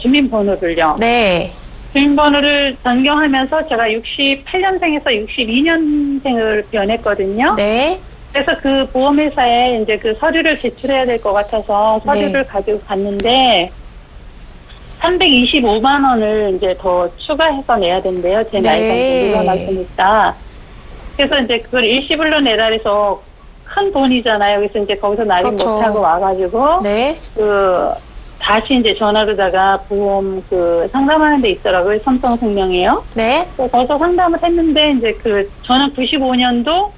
주민번호를요. 네. 주민번호를 변경하면서 제가 68년생에서 62년생을 변했거든요. 네. 그래서 그 보험회사에 이제 그 서류를 제출해야 될 것 같아서 서류를 네. 가지고 갔는데 325만 원을 이제 더 추가해서 내야 된대요. 제 나이가 이제 늘어났으니까. 그래서 이제 그걸 일시불로 내라 해서 큰 돈이잖아요. 그래서 이제 거기서 날이 그렇죠. 못하고 와가지고 네. 다시 이제 전화로다가 보험 상담하는 데 있더라고요. 삼성생명이요. 네. 거기서 상담을 했는데 이제 저는 95년도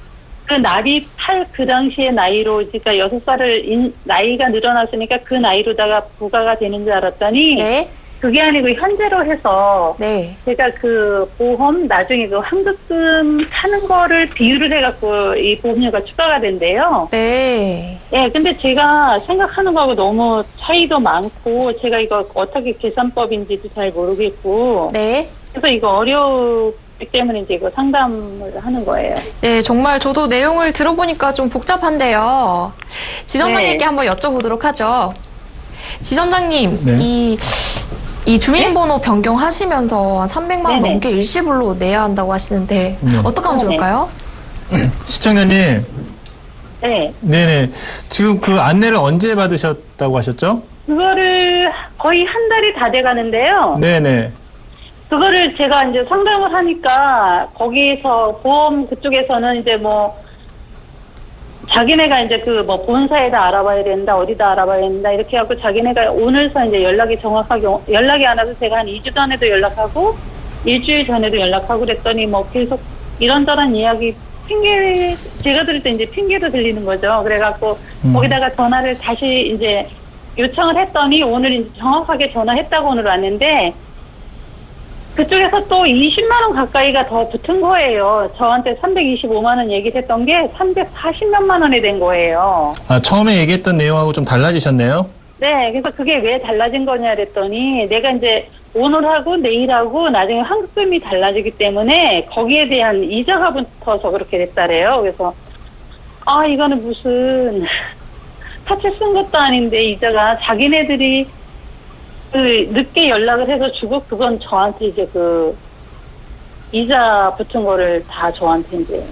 그 납입할 그 당시의 나이로, 그러니까 6살을 나이가 늘어났으니까 그 나이로다가 부과가 되는 줄 알았더니 네. 그게 아니고 현재로 해서 네. 제가 그 보험 나중에 그 환급금 타는 거를 비율을 해갖고 이 보험료가 추가가 된대요. 네. 예, 근데 제가 생각하는 거하고 너무 차이도 많고 제가 이거 어떻게 계산법인지도 잘 모르겠고 네. 그래서 이거 어렵기 때문에 이제 이거 상담을 하는 거예요. 네, 정말 저도 내용을 들어보니까 좀 복잡한데요. 지점장님께 네. 한번 여쭤보도록 하죠. 지점장님, 네. 이 주민번호 변경하시면서 한 300만 원 네네. 넘게 일시불로 내야 한다고 하시는데 어떻게 하면 네네. 좋을까요? 시청자님, 네. 네네. 지금 그 안내를 언제 받으셨다고 하셨죠? 그거를 거의 한 달이 다 돼 가는데요. 네네. 그거를 제가 이제 상담을 하니까 거기서 보험 그쪽에서는 이제 자기네가 이제 본사에다 알아봐야 된다, 어디다 알아봐야 된다, 이렇게 하고 자기네가 오늘서 이제 연락이 안 와서 제가 한 2주 전에도 연락하고, 일주일 전에도 연락하고 그랬더니 계속 이런저런 이야기, 제가 들을 때 이제 핑계도 들리는 거죠. 그래갖고, 거기다가 전화를 다시 이제 요청을 했더니 오늘 이제 정확하게 전화했다고 오늘 왔는데, 그쪽에서 또 20만 원 가까이가 더 붙은 거예요. 저한테 325만 원 얘기를 했던 게 340몇만 원이 된 거예요. 아, 처음에 얘기했던 내용하고 좀 달라지셨네요? 네, 그래서 그게 왜 달라진 거냐 그랬더니 내가 이제 오늘하고 내일하고 나중에 환급금이 달라지기 때문에 거기에 대한 이자가 붙어서 그렇게 됐다래요. 그래서 이거는 무슨 사채 쓴 것도 아닌데 이자가 자기네들이 늦게 연락을 해서 주고 그건 저한테 이제 이자 붙은 거를 다 저한테 이제.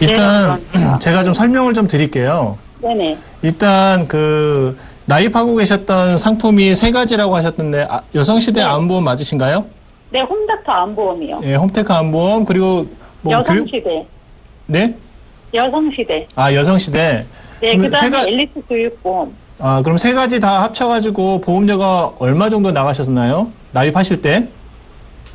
일단 제가 좀 설명을 좀 드릴게요. 네네. 일단 나입하고 계셨던 상품이 3가지라고 하셨던데 여성시대 네. 암보험 맞으신가요? 네, 홈닥터 암보험이요. 예, 홈테크 암보험 그리고 여성시대. 네? 여성시대. 아, 여성시대. 네, 그 다음에 엘리트 교육보험. 아, 그럼 3가지 다 합쳐가지고 보험료가 얼마 정도 나가셨나요? 나입하실 때?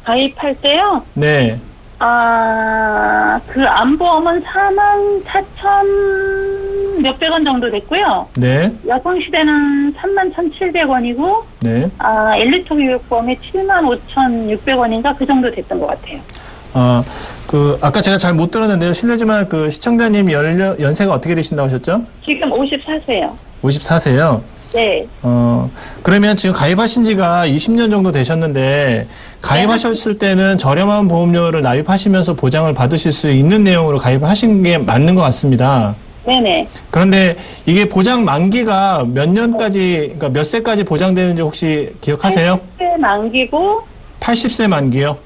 가입할 때요? 네. 그 암보험은 44,000 몇백 원 정도 됐고요. 네. 여성시대는 31,700원이고, 네. 엘리트 교육보험이 75,600원인가 그 정도 됐던 것 같아요. 아까 제가 잘 못 들었는데요. 실례지만 시청자님 연세가 어떻게 되신다고 하셨죠? 지금 54세요. 54세요? 네. 그러면 지금 가입하신 지가 20년 정도 되셨는데, 가입하셨을 때는 저렴한 보험료를 나입하시면서 보장을 받으실 수 있는 내용으로 가입을 하신 게 맞는 것 같습니다. 네네. 그런데 이게 보장 만기가 몇 년까지, 그러니까 몇 세까지 보장되는지 혹시 기억하세요? 80세 만기고, 80세 만기요?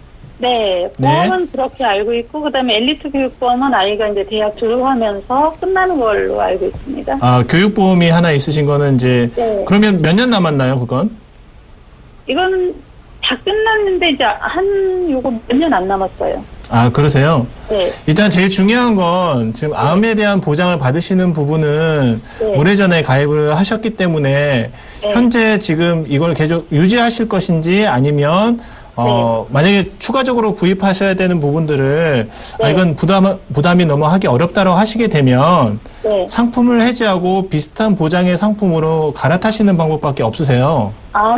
네, 보험은 그렇게 알고 있고, 그 다음에 엘리트 교육보험은 아이가 이제 대학 졸업하면서 끝나는 걸로 알고 있습니다. 아, 교육보험이 하나 있으신 거는 이제, 네. 그러면 몇 년 남았나요, 그건? 이건 다 끝났는데, 이제 요거 몇 년 안 남았어요. 아, 그러세요? 네. 일단 제일 중요한 건 지금 암에 대한 보장을 받으시는 부분은 네. 오래전에 가입을 하셨기 때문에 네. 현재 지금 이걸 계속 유지하실 것인지 아니면 만약에 추가적으로 구입하셔야 되는 부분들을 네. 이건 부담이 너무 하기 어렵다고 하시게 되면 네. 상품을 해지하고 비슷한 보장의 상품으로 갈아타시는 방법밖에 없으세요.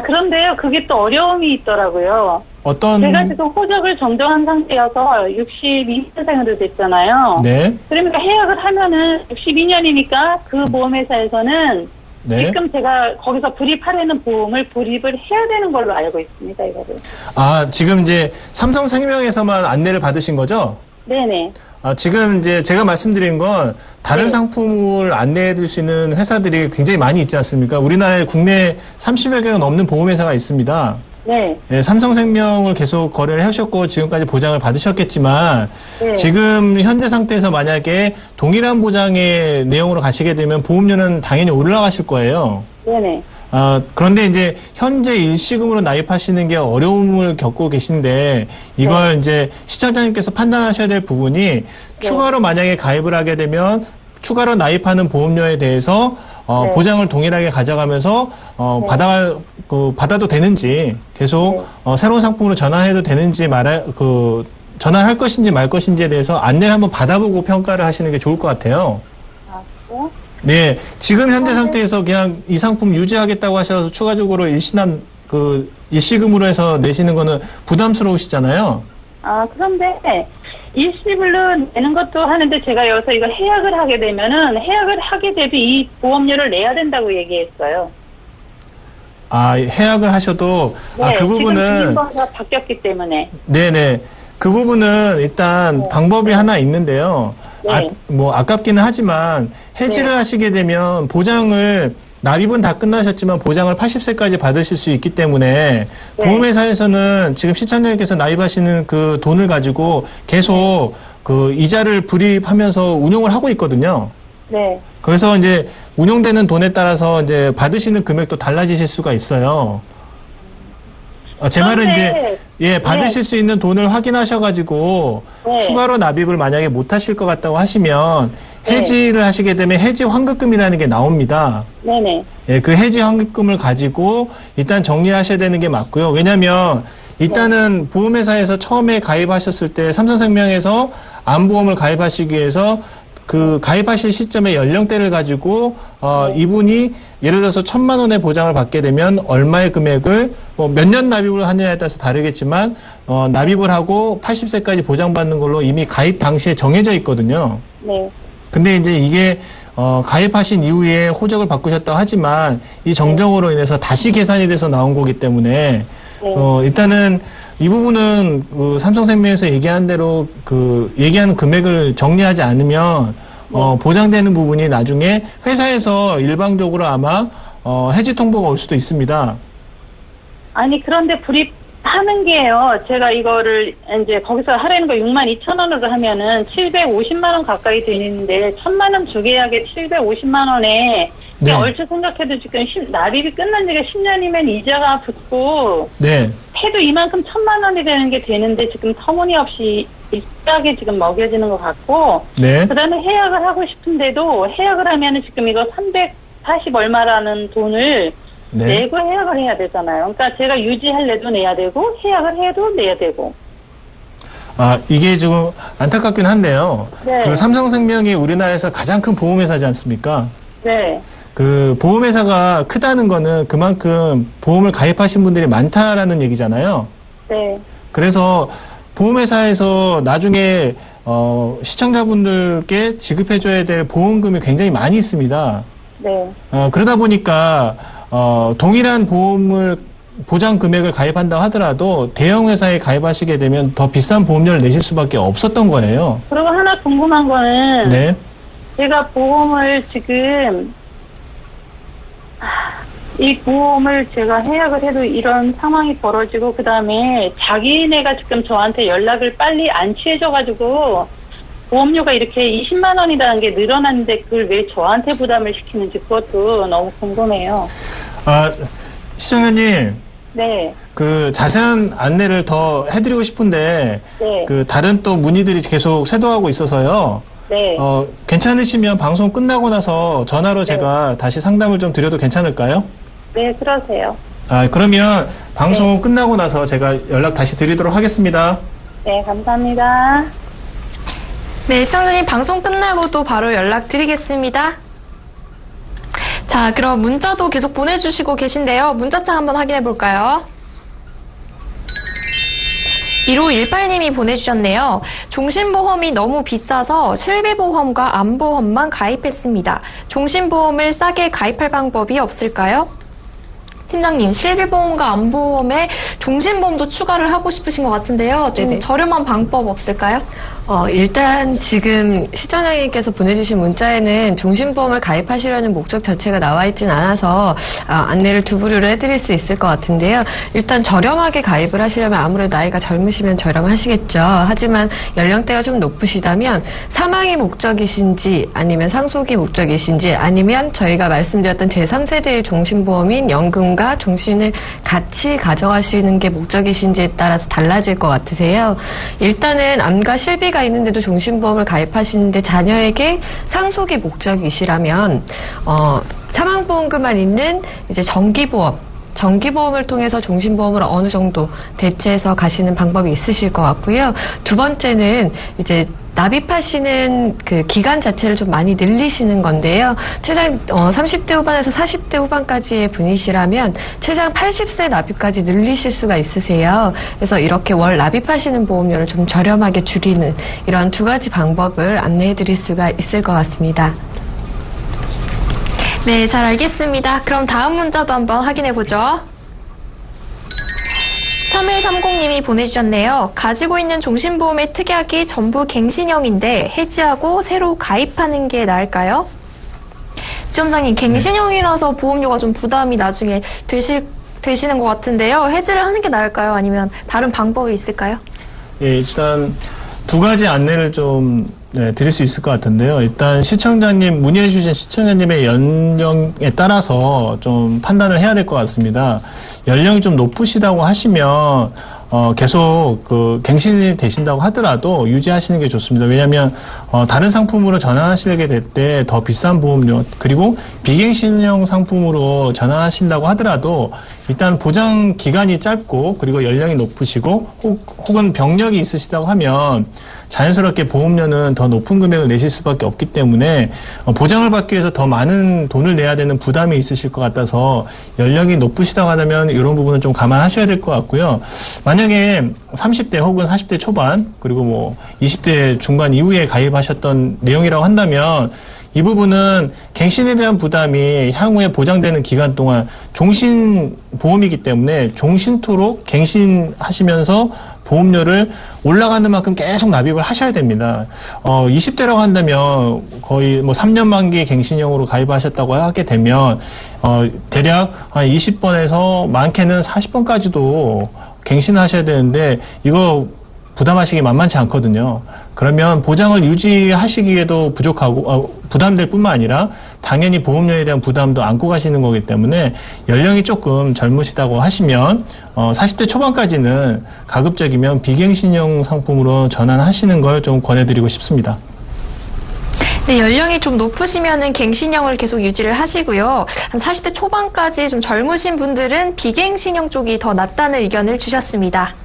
그런데요, 그게 또 어려움이 있더라고요. 제가 지금 호적을 정정한 상태여서 62년생으로 됐잖아요. 네. 그러니까 해약을 하면은 62년이니까 그 보험회사에서는 네. 지금 제가 거기서 불입하려는 보험을 불입을 해야 되는 걸로 알고 있습니다, 이거를. 아, 지금 이제 삼성생명에서만 안내를 받으신 거죠? 네네. 아, 지금 이제 제가 말씀드린 건 다른 네. 상품을 안내해 줄 수 있는 회사들이 굉장히 많이 있지 않습니까? 우리나라에 국내 30여 개가 넘는 보험회사가 있습니다. 네. 네, 삼성생명을 계속 거래를 해오셨고 지금까지 보장을 받으셨겠지만 네. 지금 현재 상태에서 만약에 동일한 보장의 내용으로 가시게 되면 보험료는 당연히 올라가실 거예요. 네네. 그런데 이제 현재 일시금으로 납입하시는 게 어려움을 겪고 계신데 이걸 이제 시청자님께서 판단하셔야 될 부분이 추가로 만약에 가입을 하게 되면 추가로 납입하는 보험료에 대해서 보장을 동일하게 가져가면서 받아도 되는지 계속 새로운 상품으로 전환해도 되는지 전환할 것인지 말 것인지에 대해서 안내를 한번 받아보고 평가를 하시는 게 좋을 것 같아요. 아, 그래요? 네, 지금 현재 상태에서 그냥 이 상품 유지하겠다고 하셔서 추가적으로 일시금으로 해서 내시는 거는 부담스러우시잖아요. 아, 그런데 일시불로 내는 것도 하는데 제가 여기서 이거 해약을 하게 되면은 해약을 하게 돼도 이 보험료를 내야 된다고 얘기했어요. 아, 해약을 하셔도 네, 그 부분은 지금 주민번호가 바뀌었기 때문에. 네네. 그 부분은 일단 방법이 하나 있는데요. 네. 아깝기는 하지만 해지를 하시게 되면 보장을 납입은 다 끝나셨지만 보장을 80세까지 받으실 수 있기 때문에 보험회사에서는 지금 시청자님께서 납입하시는 그 돈을 가지고 계속 그 이자를 불입하면서 운용을 하고 있거든요. 네. 그래서 이제 운용되는 돈에 따라서 이제 받으시는 금액도 달라지실 수가 있어요. 제 말은 이제 받으실 수 있는 돈을 확인하셔가지고 추가로 납입을 만약에 못 하실 것 같다고 하시면 해지를 하시게 되면 해지 환급금이라는 게 나옵니다. 네네. 그 해지 환급금을 가지고 일단 정리하셔야 되는 게 맞고요. 왜냐하면 일단은 보험회사에서 처음에 가입하셨을 때 삼성생명에서 암보험을 가입하시기 위해서 그 가입하실 시점의 연령대를 가지고 이분이 예를 들어서 1,000만 원의 보장을 받게 되면 얼마의 금액을 몇 년 납입을 하느냐에 따라서 다르겠지만 납입을 하고 80세까지 보장받는 걸로 이미 가입 당시에 정해져 있거든요. 네. 근데 이제 이게 가입하신 이후에 호적을 바꾸셨다고 하지만 이 정정으로 인해서 다시 계산이 돼서 나온 거기 때문에 일단은 이 부분은 삼성생명에서 얘기한 대로 얘기하는 금액을 정리하지 않으면 보장되는 부분이 나중에 회사에서 일방적으로 아마 해지 통보가 올 수도 있습니다. 아니 그런데 불입하는 게요. 제가 이거를 이제 거기서 하라는 거 62,000원으로 하면은 750만 원 가까이 되는데 1,000만 원 주계약에 750만 원에 얼추 생각해도 지금 납입이 끝난 지가 10년이면 이자가 붙고 해도 이만큼 1,000만 원이 되는 게 되는데 지금 터무니없이 비싸게 지금 먹여지는 것 같고 그다음에 해약을 하고 싶은데도 해약을 하면은 지금 이거 340 얼마라는 돈을 내고 해약을 해야 되잖아요. 그러니까 제가 유지할래도 내야 되고 해약을 해도 내야 되고. 이게 좀 안타깝긴 한데요. 그 삼성생명이 우리나라에서 가장 큰 보험회사지 않습니까? 네. 그 보험회사가 크다는 거는 그만큼 보험을 가입하신 분들이 많다라는 얘기잖아요. 네. 그래서 보험회사에서 나중에 시청자분들께 지급해줘야 될 보험금이 굉장히 많이 있습니다. 네. 그러다 보니까 동일한 보장 금액을 가입한다고 하더라도 대형 회사에 가입하시게 되면 더 비싼 보험료를 내실 수밖에 없었던 거예요. 그리고 하나 궁금한 거는 제가 보험을 지금 이 보험을 제가 해약을 해도 이런 상황이 벌어지고 그다음에 자기네가 지금 저한테 연락을 빨리 안 취해줘가지고 보험료가 이렇게 20만 원이라는 게 늘어났는데 그걸 왜 저한테 부담을 시키는지 그것도 너무 궁금해요. 시청자님. 네. 그 자세한 안내를 더 해드리고 싶은데 그 다른 또 문의들이 계속 쇄도하고 있어서요. 네. 괜찮으시면 방송 끝나고 나서 전화로 제가 다시 상담을 좀 드려도 괜찮을까요? 네, 그러세요. 그러면 방송 끝나고 나서 제가 연락 다시 드리도록 하겠습니다. 네, 감사합니다. 네, 시청자님 방송 끝나고 또 바로 연락드리겠습니다. 자, 그럼 문자도 계속 보내주시고 계신데요. 문자창 한번 확인해 볼까요? 1518님이 보내주셨네요. 종신보험이 너무 비싸서 실비보험과 암보험만 가입했습니다. 종신보험을 싸게 가입할 방법이 없을까요? 팀장님, 실비보험과 암보험에 종신보험도 추가를 하고 싶으신 것 같은데요. 좀 저렴한 방법 없을까요? 일단 지금 시청자님께서 보내주신 문자에는 종신보험을 가입하시려는 목적 자체가 나와 있진 않아서 안내를 두 부류로 해드릴 수 있을 것 같은데요. 일단 저렴하게 가입을 하시려면 아무래도 나이가 젊으시면 저렴하시겠죠. 하지만 연령대가 좀 높으시다면 사망이 목적이신지 아니면 상속이 목적이신지 아니면 저희가 말씀드렸던 제3세대의 종신보험인 연금과 종신을 같이 가져가시는 게 목적이신지에 따라서 달라질 것 같으세요. 일단은 암과 실비가 있는데도 종신보험을 가입하시는데 자녀에게 상속이 목적이시라면 사망보험금만 있는 이제 정기보험을 통해서 종신보험을 어느 정도 대체해서 가시는 방법이 있으실 것 같고요. 두 번째는 이제 납입하시는 그 기간 자체를 좀 많이 늘리시는 건데요. 최장 30대 후반에서 40대 후반까지의 분이시라면 최장 80세 납입까지 늘리실 수가 있으세요. 그래서 이렇게 월 납입하시는 보험료를 좀 저렴하게 줄이는 이러한 두 가지 방법을 안내해 드릴 수가 있을 것 같습니다. 네, 잘 알겠습니다. 그럼 다음 문자도 한번 확인해보죠. 3130님이 보내주셨네요. 가지고 있는 종신보험의 특약이 전부 갱신형인데 해지하고 새로 가입하는 게 나을까요? 지점장님, 갱신형이라서 보험료가 좀 부담이 나중에 되시는 것 같은데요. 해지를 하는 게 나을까요? 아니면 다른 방법이 있을까요? 예, 일단 두 가지 안내를 좀 드릴 수 있을 것 같은데요. 일단 문의해 주신 시청자님의 연령에 따라서 좀 판단을 해야 될 것 같습니다. 연령이 좀 높으시다고 하시면 계속 갱신이 되신다고 하더라도 유지하시는 게 좋습니다. 왜냐하면 다른 상품으로 전환하시게 될 때 더 비싼 보험료, 그리고 비갱신형 상품으로 전환하신다고 하더라도 일단 보장 기간이 짧고 그리고 연령이 높으시고 혹은 병력이 있으시다고 하면 자연스럽게 보험료는 더 높은 금액을 내실 수밖에 없기 때문에 보장을 받기 위해서 더 많은 돈을 내야 되는 부담이 있으실 것 같아서 연령이 높으시다고 하면 이런 부분은 좀 감안하셔야 될 것 같고요. 만약에 30대 혹은 40대 초반 그리고 20대 중반 이후에 가입하셨던 내용이라고 한다면 이 부분은 갱신에 대한 부담이 향후에 보장되는 기간 동안 종신보험이기 때문에 종신토록 갱신하시면서 보험료를 올라가는 만큼 계속 납입을 하셔야 됩니다. 20대라고 한다면 거의 3년 만기 갱신형으로 가입하셨다고 하게 되면 대략 한 20번에서 많게는 40번까지도 갱신하셔야 되는데 이거 부담하시기 만만치 않거든요. 그러면 보장을 유지하시기에도 부담될 뿐만 아니라 당연히 보험료에 대한 부담도 안고 가시는 거기 때문에 연령이 조금 젊으시다고 하시면 40대 초반까지는 가급적이면 비갱신형 상품으로 전환하시는 걸 좀 권해드리고 싶습니다. 네, 연령이 좀 높으시면은 갱신형을 계속 유지를 하시고요. 한 40대 초반까지 좀 젊으신 분들은 비갱신형 쪽이 더 낫다는 의견을 주셨습니다.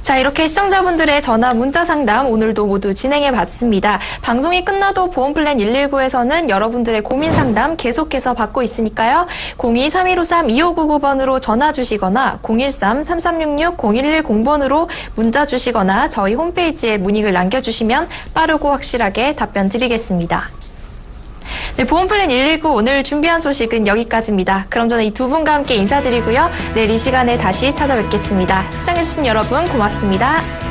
자, 이렇게 시청자분들의 전화 문자 상담 오늘도 모두 진행해봤습니다. 방송이 끝나도 보험플랜 119에서는 여러분들의 고민 상담 계속해서 받고 있으니까요. 02-3153-2599번으로 전화 주시거나 013-3366-0110번으로 문자 주시거나 저희 홈페이지에 문의글 남겨주시면 빠르고 확실하게 답변 드리겠습니다. 네, 보험플랜 119 오늘 준비한 소식은 여기까지입니다. 그럼 저는 이 두 분과 함께 인사드리고요. 내일 이 시간에 다시 찾아뵙겠습니다. 시청해주신 여러분 고맙습니다.